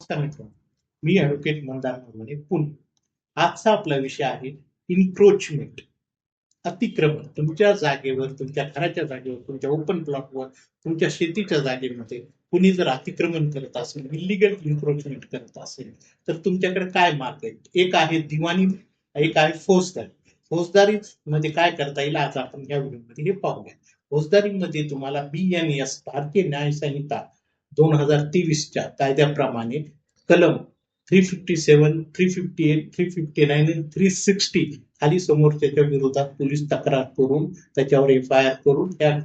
नमस्कार मित्रांनो, मी ॲडव्होकेट मंदार नरवणे, पुणे. आजचा आपला विषय आहे इन्क्रोचमेंट, अतिक्रमण. तुमच्या जागेवर, तुमच्या घराच्या जागेवर, तुमच्या ओपन प्लॉटवर, तुमच्या शेतीच्या जागेमध्ये कुणी जर अतिक्रमण करत असेल, इलिगल इन्क्रोचमेंट करत असेल, तर तुमच्याकडे काय मार्ग आहेत? एक आहे दिवाणी, एक आहे फौजदारी. फौजदारी मध्ये काय करता येईल आज आपण या व्हिडिओमध्ये हे पाहूया. फौजदारीमध्ये तुम्हाला BNS भारतीय न्याय संहिता 2023च्या कायद्याप्रमाणे कलम 357, 358, 359 आणि 360 खाली समोरच्याच्या विरोधात पोलीस तक्रार करून त्याच्यावर FIR करून त्या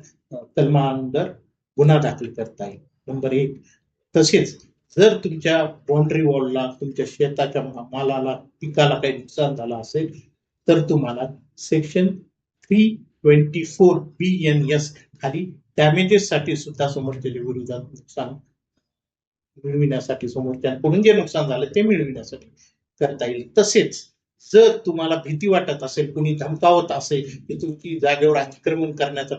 कलमांवर गुन्हा दाखल करता येईल. नंबर 1. तसेच जर तुमच्या बाउंड्री वॉलला, तुमच्या शेताच्या मालाला, पिकाला काही नुकसान झालं असेल, तर तुम्हाला सेक्शन 324 BNS खाली डॅमेजेस साठी सुद्धा समोरच्या विरोधात नुकसान मिळविण्यासाठी, समोरच्याकडून जे नुकसान झालं ते मिळविण्यासाठी करता येईल. तसेच जर तुम्हाला भीती वाटत असेल, कुणी धमकावत असेल की तुमची जागेवर अतिक्रमण करण्याचा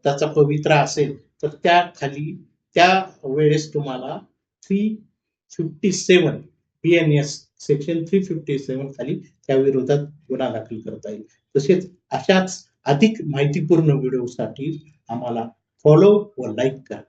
त्याचा पवित्रा असेल, तर त्या खाली त्या वेळेस तुम्हाला 357 BNS सेक्शन 357 खाली त्या विरोधात गुन्हा दाखल करता येईल. तसेच अशाच अधिक माहितीपूर्ण व्हिडिओसाठी आम्हाला फॉलो व लाईक करा.